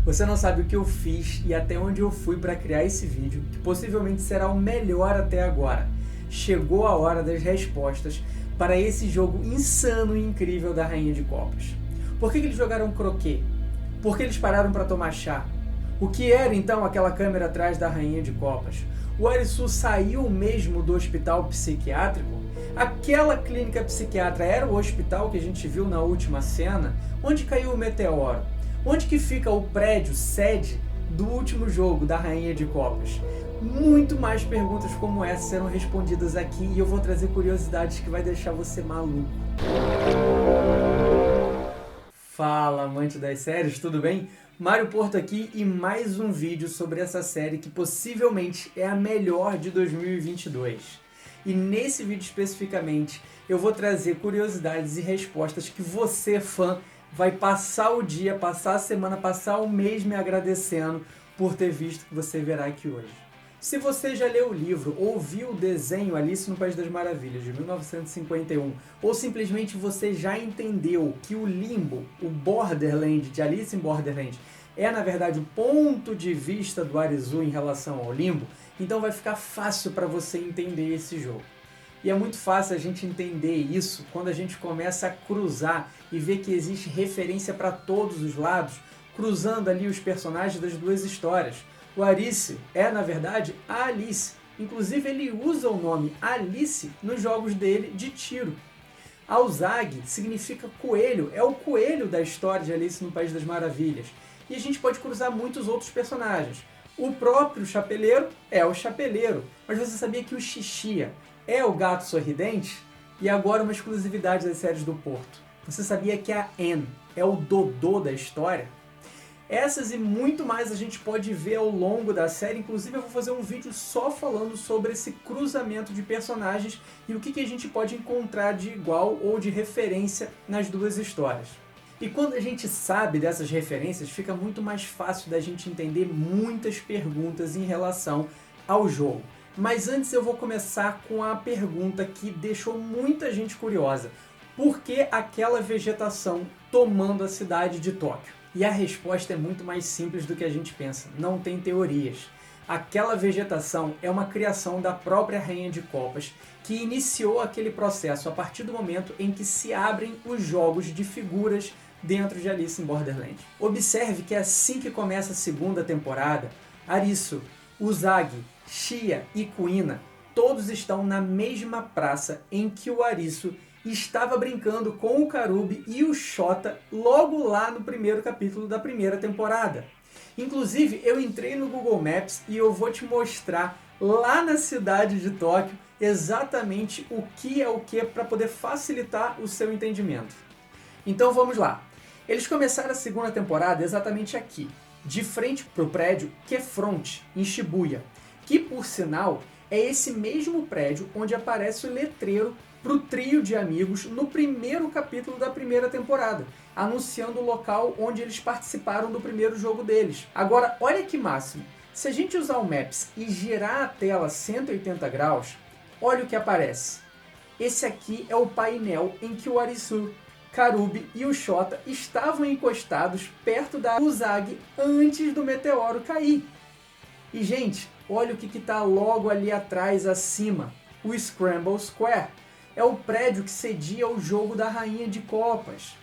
Você não sabe o que eu fiz e até onde eu fui para criar esse vídeo, que possivelmente será o melhor até agora. Chegou a hora das respostas para esse jogo insano e incrível da Rainha de Copas. Por que eles jogaram croquet? Por que eles pararam para tomar chá? O que era então aquela câmera atrás da Rainha de Copas? O Arisu saiu mesmo do hospital psiquiátrico? Aquela clínica psiquiátrica era o hospital que a gente viu na última cena? Onde caiu o meteoro? Onde que fica o prédio sede do último jogo da Rainha de Copas? Muito mais perguntas como essa serão respondidas aqui e eu vou trazer curiosidades que vai deixar você maluco. Fala, amante das séries, tudo bem? Mário Porto aqui e mais um vídeo sobre essa série que possivelmente é a melhor de 2022. E nesse vídeo especificamente eu vou trazer curiosidades e respostas que você, fã, vai passar o dia, passar a semana, passar o mês me agradecendo por ter visto que você verá aqui hoje. Se você já leu o livro ou viu o desenho Alice no País das Maravilhas, de 1951, ou simplesmente você já entendeu que o Limbo, o Borderland de Alice em Borderland, é na verdade o ponto de vista do Arisu em relação ao Limbo, então vai ficar fácil para você entender esse jogo. E é muito fácil a gente entender isso quando a gente começa a cruzar e ver que existe referência para todos os lados, cruzando ali os personagens das duas histórias. O Arice é, na verdade, a Alice. Inclusive, ele usa o nome Alice nos jogos dele de tiro. Alzag significa coelho, é o coelho da história de Alice no País das Maravilhas. E a gente pode cruzar muitos outros personagens. O próprio Chapeleiro é o Chapeleiro, mas você sabia que o Xixia é o Gato Sorridente? E agora uma exclusividade das séries do Porto. Você sabia que a Anne é o Dodô da história? Essas e muito mais a gente pode ver ao longo da série, inclusive eu vou fazer um vídeo só falando sobre esse cruzamento de personagens e o que a gente pode encontrar de igual ou de referência nas duas histórias. E quando a gente sabe dessas referências, fica muito mais fácil da gente entender muitas perguntas em relação ao jogo. Mas antes eu vou começar com a pergunta que deixou muita gente curiosa. Por que aquela vegetação tomando a cidade de Tóquio? E a resposta é muito mais simples do que a gente pensa, não tem teorias. Aquela vegetação é uma criação da própria Rainha de Copas, que iniciou aquele processo a partir do momento em que se abrem os jogos de figuras dentro de Alice em Borderland. Observe que assim que começa a segunda temporada, Arisu, Uzagi, Shia e Kuina, todos estão na mesma praça em que o Arisu estava brincando com o Karubi e o Shota logo lá no primeiro capítulo da primeira temporada. Inclusive, eu entrei no Google Maps e eu vou te mostrar lá na cidade de Tóquio exatamente o que é o que para poder facilitar o seu entendimento. Então vamos lá. Eles começaram a segunda temporada exatamente aqui, de frente para o prédio Kefront, em Shibuya, que por sinal é esse mesmo prédio onde aparece o letreiro para o trio de amigos no primeiro capítulo da primeira temporada, anunciando o local onde eles participaram do primeiro jogo deles. Agora, olha que máximo, se a gente usar o Maps e girar a tela 180 graus, olha o que aparece. Esse aqui é o painel em que o Arisu, Karubi e o Shota estavam encostados perto da Uzagi antes do meteoro cair. E gente, olha o que está logo ali atrás, acima, o Scramble Square. É o prédio que cedia o jogo da Rainha de Copas.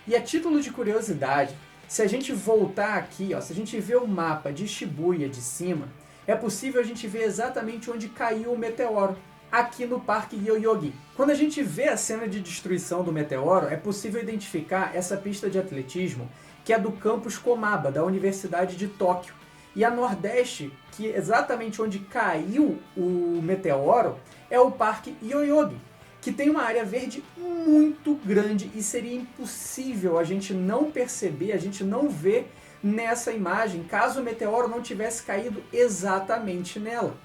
E a título de curiosidade, se a gente voltar aqui, se a gente ver o mapa de Shibuya de cima, é possível a gente ver exatamente onde caiu o meteoro, aqui no Parque Yoyogi. Quando a gente vê a cena de destruição do meteoro, é possível identificar essa pista de atletismo, que é do campus Komaba, da Universidade de Tóquio. E a nordeste, que é exatamente onde caiu o meteoro, é o Parque Yoyogi, que tem uma área verde muito grande e seria impossível a gente não perceber, a gente não ver nessa imagem, caso o meteoro não tivesse caído exatamente nela.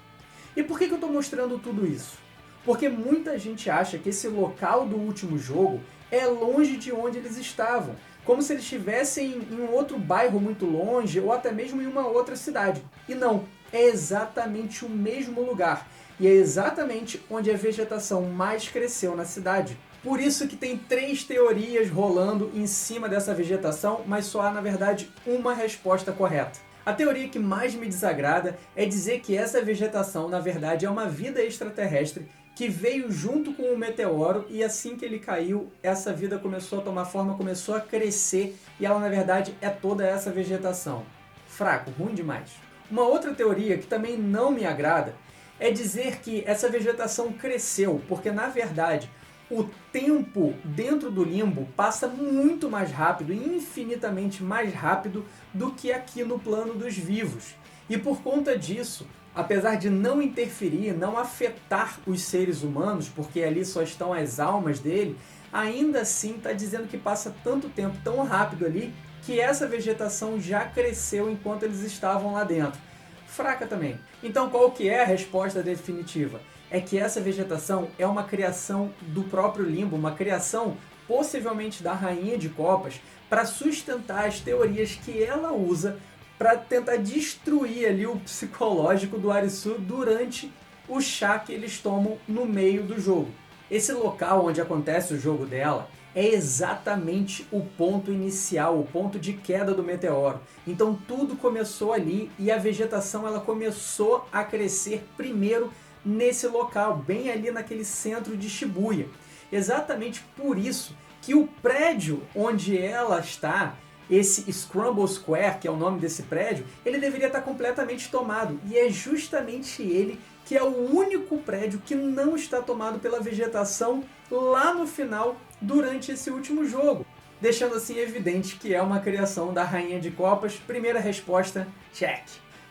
E por que eu estou mostrando tudo isso? Porque muita gente acha que esse local do último jogo é longe de onde eles estavam, como se eles estivessem em um outro bairro muito longe ou até mesmo em uma outra cidade. E não, é exatamente o mesmo lugar. E é exatamente onde a vegetação mais cresceu na cidade. Por isso que tem 3 teorias rolando em cima dessa vegetação, mas só há, na verdade, uma resposta correta. A teoria que mais me desagrada é dizer que essa vegetação, na verdade, é uma vida extraterrestre que veio junto com o meteoro e assim que ele caiu, essa vida começou a tomar forma, começou a crescer e ela, na verdade, é toda essa vegetação. Fraco, ruim demais. Uma outra teoria que também não me agrada é dizer que essa vegetação cresceu, porque, na verdade, o tempo dentro do limbo passa muito mais rápido, infinitamente mais rápido do que aqui no plano dos vivos. E por conta disso, apesar de não interferir, não afetar os seres humanos, porque ali só estão as almas dele, ainda assim está dizendo que passa tanto tempo, tão rápido ali, que essa vegetação já cresceu enquanto eles estavam lá dentro. Fraca também. Então qual que é a resposta definitiva? É que essa vegetação é uma criação do próprio limbo, uma criação possivelmente da Rainha de Copas, para sustentar as teorias que ela usa para tentar destruir ali o psicológico do Arisu durante o chá que eles tomam no meio do jogo. Esse local onde acontece o jogo dela é exatamente o ponto inicial, o ponto de queda do meteoro. Então tudo começou ali e a vegetação ela começou a crescer primeiro nesse local, bem ali naquele centro de Shibuya. Exatamente por isso que o prédio onde ela está, esse Scramble Square, que é o nome desse prédio, ele deveria estar completamente tomado. E é justamente ele que é o único prédio que não está tomado pela vegetação lá no final, durante esse último jogo. Deixando assim evidente que é uma criação da Rainha de Copas. Primeira resposta, check.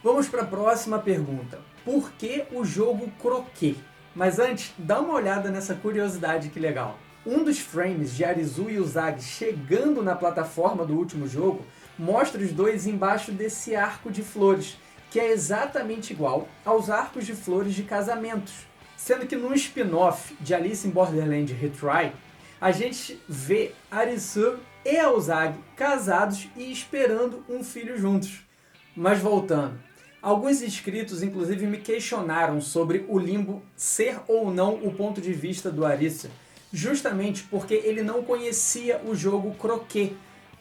Vamos para a próxima pergunta. Por que o jogo croquet? Mas antes, dá uma olhada nessa curiosidade que legal. Um dos frames de Arisu e Usagi chegando na plataforma do último jogo mostra os dois embaixo desse arco de flores, que é exatamente igual aos arcos de flores de casamentos. Sendo que no spin-off de Alice in Borderland Retry, a gente vê Arisu e a Usagi casados e esperando um filho juntos. Mas voltando, alguns inscritos inclusive me questionaram sobre o limbo ser ou não o ponto de vista do Arisu, justamente porque ele não conhecia o jogo croquet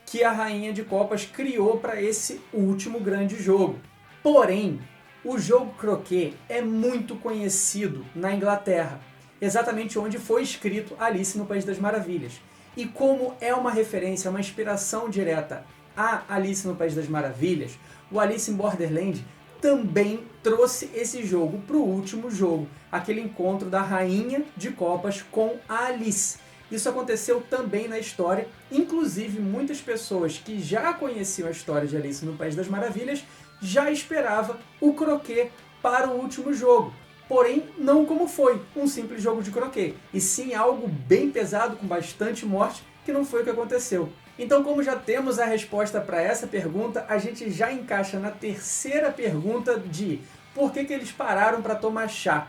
que a Rainha de Copas criou para esse último grande jogo. Porém, o jogo croquet é muito conhecido na Inglaterra, exatamente onde foi escrito Alice no País das Maravilhas. E como é uma referência, uma inspiração direta a Alice no País das Maravilhas, o Alice in Borderland também trouxe esse jogo para o último jogo, aquele encontro da Rainha de Copas com a Alice. Isso aconteceu também na história, inclusive muitas pessoas que já conheciam a história de Alice no País das Maravilhas já esperavam o croquet para o último jogo. Porém, não como foi um simples jogo de croquet, e sim algo bem pesado, com bastante morte, que não foi o que aconteceu. Então, como já temos a resposta para essa pergunta, a gente já encaixa na terceira pergunta de por que eles pararam para tomar chá?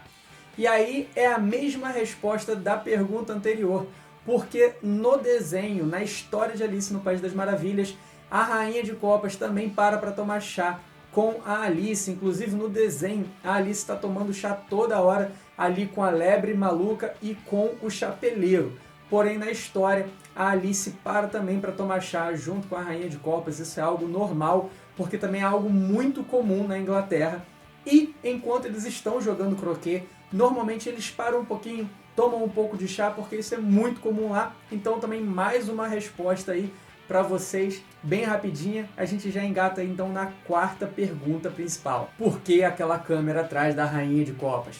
E aí é a mesma resposta da pergunta anterior, porque no desenho, na história de Alice no País das Maravilhas, a Rainha de Copas também para tomar chá com a Alice. Inclusive no desenho, a Alice está tomando chá toda hora ali com a lebre maluca e com o chapeleiro. Porém, na história, a Alice para também para tomar chá junto com a Rainha de Copas. Isso é algo normal, porque também é algo muito comum na Inglaterra. E enquanto eles estão jogando croquet, normalmente eles param um pouquinho, tomam um pouco de chá, porque isso é muito comum lá. Então também mais uma resposta aí para vocês, bem rapidinha. A gente já engata aí, então na quarta pergunta principal. Por que aquela câmera atrás da Rainha de Copas?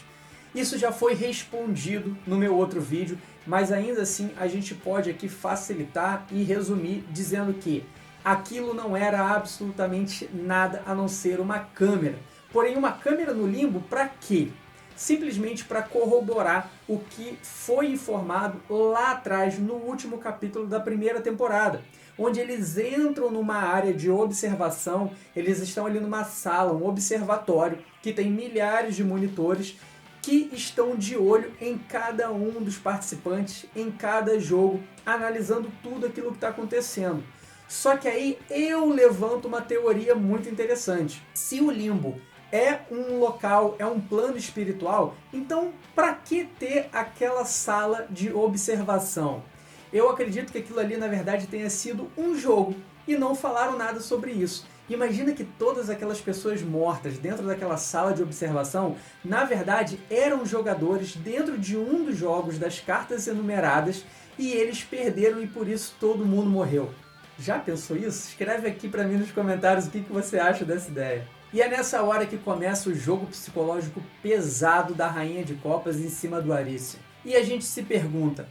Isso já foi respondido no meu outro vídeo, mas ainda assim a gente pode aqui facilitar e resumir dizendo que aquilo não era absolutamente nada a não ser uma câmera. Porém, uma câmera no limbo para quê? Simplesmente para corroborar o que foi informado lá atrás no último capítulo da primeira temporada, onde eles entram numa área de observação, eles estão ali numa sala, um observatório, que tem milhares de monitores que estão de olho em cada um dos participantes, em cada jogo, analisando tudo aquilo que está acontecendo. Só que aí eu levanto uma teoria muito interessante. Se o limbo é um local, é um plano espiritual, então para que ter aquela sala de observação? Eu acredito que aquilo ali na verdade tenha sido um jogo e não falaram nada sobre isso. Imagina que todas aquelas pessoas mortas dentro daquela sala de observação, na verdade eram jogadores dentro de um dos jogos das cartas enumeradas e eles perderam e por isso todo mundo morreu. Já pensou isso? Escreve aqui para mim nos comentários o que você acha dessa ideia. E é nessa hora que começa o jogo psicológico pesado da Rainha de Copas em cima do Arícia. E a gente se pergunta,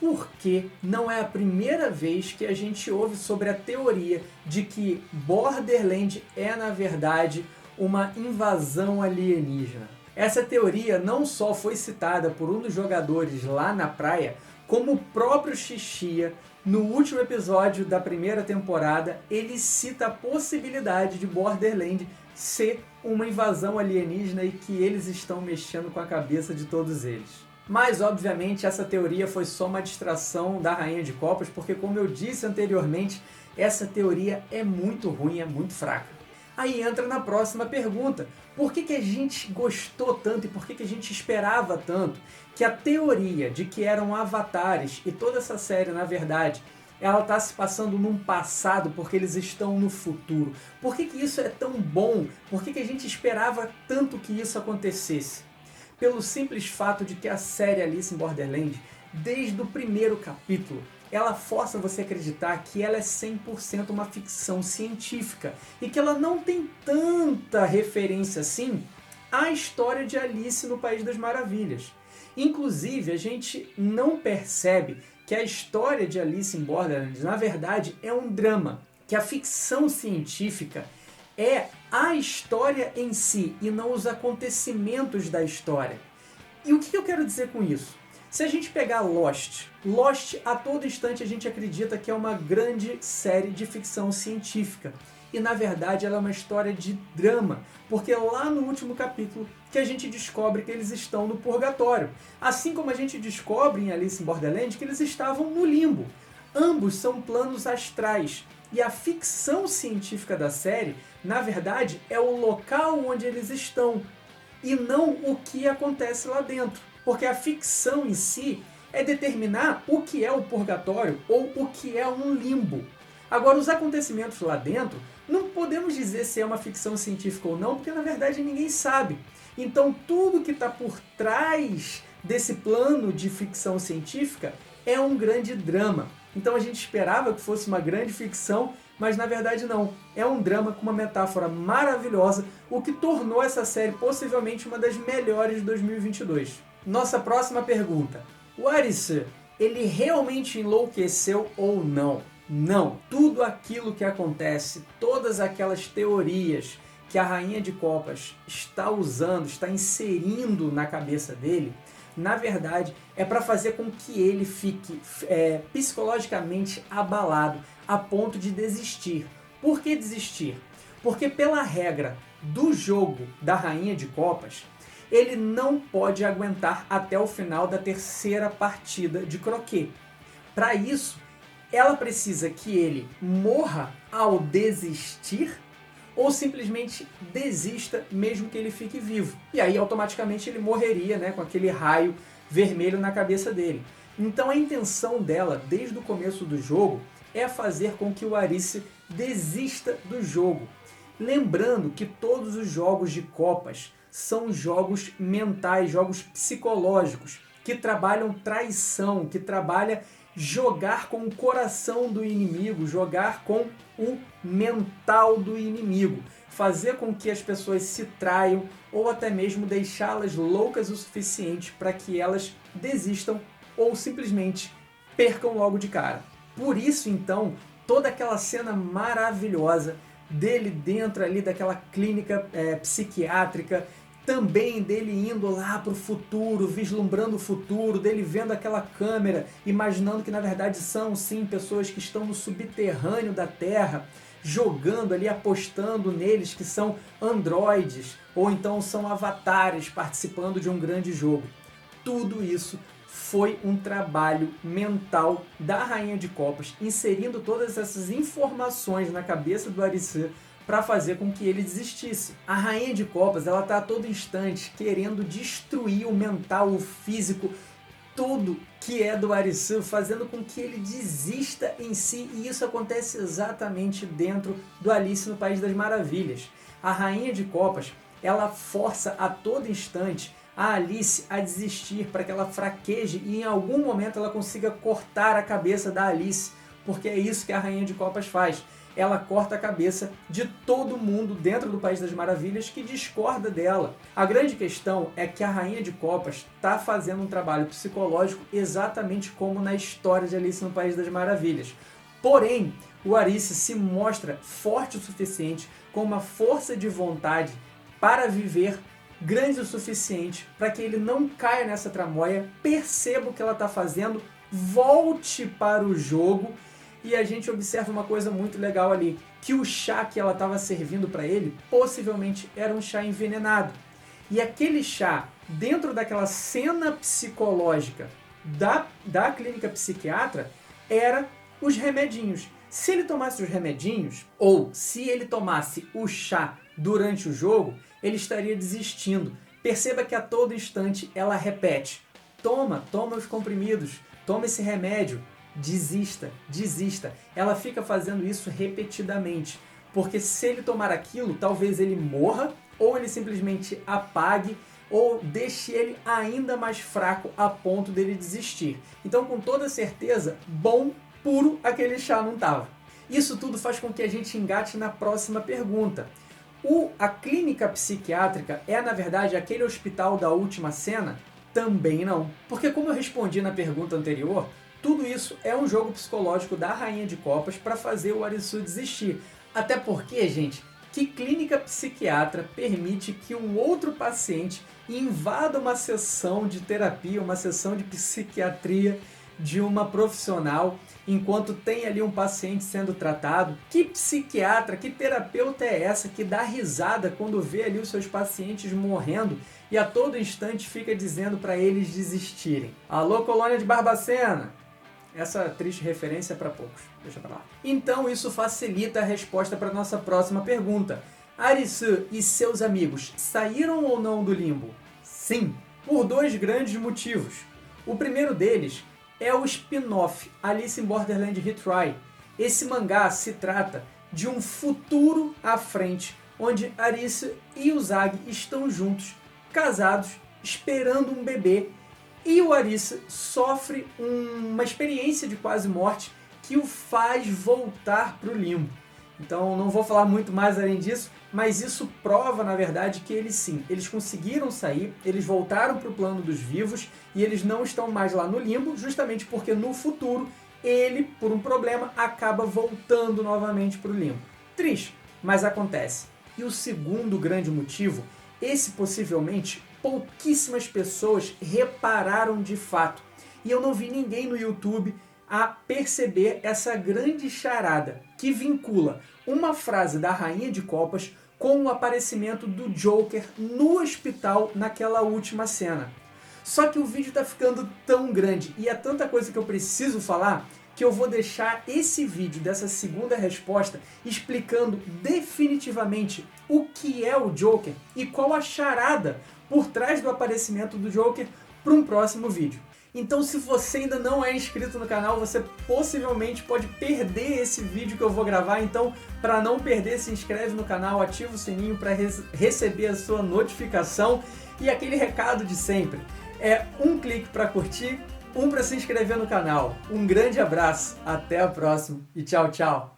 por que não é a primeira vez que a gente ouve sobre a teoria de que Borderland é, na verdade, uma invasão alienígena? Essa teoria não só foi citada por um dos jogadores lá na praia, como o próprio Xixia, no último episódio da primeira temporada, ele cita a possibilidade de Borderland ser uma invasão alienígena e que eles estão mexendo com a cabeça de todos eles. Mas, obviamente, essa teoria foi só uma distração da Rainha de Copas, porque, como eu disse anteriormente, essa teoria é muito ruim, é muito fraca. Aí entra na próxima pergunta. Por que a gente gostou tanto e por que a gente esperava tanto que a teoria de que eram avatares e toda essa série, na verdade, ela está se passando num passado porque eles estão no futuro? Por que isso é tão bom? Por que a gente esperava tanto que isso acontecesse? Pelo simples fato de que a série Alice in Borderland, desde o primeiro capítulo, ela força você a acreditar que ela é 100% uma ficção científica e que ela não tem tanta referência assim à história de Alice no País das Maravilhas. Inclusive, a gente não percebe que a história de Alice in Borderland, na verdade, é um drama, que a ficção científica é a história em si e não os acontecimentos da história. E o que eu quero dizer com isso? Se a gente pegar Lost a todo instante a gente acredita que é uma grande série de ficção científica. E na verdade ela é uma história de drama, porque é lá no último capítulo que a gente descobre que eles estão no purgatório. Assim como a gente descobre em Alice in Borderland que eles estavam no limbo. Ambos são planos astrais. E a ficção científica da série, na verdade, é o local onde eles estão e não o que acontece lá dentro. Porque a ficção em si é determinar o que é o purgatório ou o que é um limbo. Agora, os acontecimentos lá dentro, não podemos dizer se é uma ficção científica ou não, porque na verdade ninguém sabe. Então, tudo que está por trás desse plano de ficção científica é um grande drama. Então a gente esperava que fosse uma grande ficção, mas na verdade não. É um drama com uma metáfora maravilhosa, o que tornou essa série possivelmente uma das melhores de 2022. Nossa próxima pergunta. O Arícia, ele realmente enlouqueceu ou não? Não. Tudo aquilo que acontece, todas aquelas teorias que a Rainha de Copas está usando, está inserindo na cabeça dele, na verdade, é para fazer com que ele fique psicologicamente abalado a ponto de desistir. Por que desistir? Porque pela regra do jogo da Rainha de Copas, ele não pode aguentar até o final da terceira partida de croquet. Para isso, ela precisa que ele morra ao desistir ou simplesmente desista mesmo que ele fique vivo. E aí automaticamente ele morreria, né, com aquele raio vermelho na cabeça dele. Então a intenção dela, desde o começo do jogo, é fazer com que o Arícia desista do jogo. Lembrando que todos os jogos de copas são jogos mentais, jogos psicológicos, que trabalham traição, que trabalham jogar com o coração do inimigo, jogar com o mental do inimigo, fazer com que as pessoas se traiam ou até mesmo deixá-las loucas o suficiente para que elas desistam ou simplesmente percam logo de cara. Por isso, então, toda aquela cena maravilhosa dele dentro ali daquela clínica psiquiátrica, também dele indo lá para o futuro, vislumbrando o futuro, dele vendo aquela câmera, imaginando que na verdade são sim pessoas que estão no subterrâneo da Terra, jogando ali, apostando neles que são androides, ou então são avatares participando de um grande jogo. Tudo isso foi um trabalho mental da Rainha de Copas, inserindo todas essas informações na cabeça do Arícia para fazer com que ele desistisse. A Rainha de Copas, ela tá a todo instante querendo destruir o mental, o físico, tudo que é do Arisu, fazendo com que ele desista em si, e isso acontece exatamente dentro do Alice no País das Maravilhas. A Rainha de Copas, ela força a todo instante a Alice a desistir para que ela fraqueje e em algum momento ela consiga cortar a cabeça da Alice, porque é isso que a Rainha de Copas faz. Ela corta a cabeça de todo mundo dentro do País das Maravilhas que discorda dela. A grande questão é que a Rainha de Copas está fazendo um trabalho psicológico exatamente como na história de Alice no País das Maravilhas. Porém, o Arice se mostra forte o suficiente, com uma força de vontade para viver grande o suficiente para que ele não caia nessa tramóia, perceba o que ela está fazendo, volte para o jogo. E a gente observa uma coisa muito legal ali, que o chá que ela estava servindo para ele, possivelmente era um chá envenenado. E aquele chá, dentro daquela cena psicológica da clínica psiquiatra, era os remedinhos. Se ele tomasse os remedinhos, ou se ele tomasse o chá durante o jogo, ele estaria desistindo. Perceba que a todo instante ela repete: toma os comprimidos, toma esse remédio. Desista, desista. Ela fica fazendo isso repetidamente, porque se ele tomar aquilo, talvez ele morra, ou ele simplesmente apague, ou deixe ele ainda mais fraco a ponto dele desistir. Então, com toda certeza, bom, puro, aquele chá não estava. Isso tudo faz com que a gente engate na próxima pergunta. A clínica psiquiátrica é, na verdade, aquele hospital da última cena? Também não. Porque, como eu respondi na pergunta anterior, tudo isso é um jogo psicológico da Rainha de Copas para fazer o Arisu desistir. Até porque, gente, que clínica psiquiatra permite que um outro paciente invada uma sessão de terapia, uma sessão de psiquiatria de uma profissional, enquanto tem ali um paciente sendo tratado? Que psiquiatra, que terapeuta é essa que dá risada quando vê ali os seus pacientes morrendo e a todo instante fica dizendo para eles desistirem? Alô, Colônia de Barbacena! Essa triste referência é para poucos, deixa pra lá. Então isso facilita a resposta para nossa próxima pergunta. Arisu e seus amigos saíram ou não do limbo? Sim, por dois grandes motivos. O primeiro deles é o spin-off Alice in Borderland Retry. Esse mangá se trata de um futuro à frente, onde Arisu e o Zag estão juntos, casados, esperando um bebê, e o Arisu sofre uma experiência de quase morte que o faz voltar para o limbo. Então não vou falar muito mais além disso, mas isso prova, na verdade, que eles conseguiram sair, eles voltaram para o plano dos vivos e eles não estão mais lá no limbo, justamente porque no futuro ele, por um problema, acaba voltando novamente para o limbo. Triste, mas acontece. E o segundo grande motivo, esse possivelmente pouquíssimas pessoas repararam de fato. E eu não vi ninguém no YouTube a perceber essa grande charada que vincula uma frase da Rainha de Copas com o aparecimento do Joker no hospital naquela última cena. Só que o vídeo está ficando tão grande e é tanta coisa que eu preciso falar que eu vou deixar esse vídeo dessa segunda resposta explicando definitivamente o que é o Joker e qual a charada por trás do aparecimento do Joker para um próximo vídeo. Então, se você ainda não é inscrito no canal, você possivelmente pode perder esse vídeo que eu vou gravar. Então, para não perder, se inscreve no canal, ativa o sininho para receber a sua notificação. E aquele recado de sempre, é um clique para curtir, um para se inscrever no canal. Um grande abraço, até a próxima e tchau, tchau!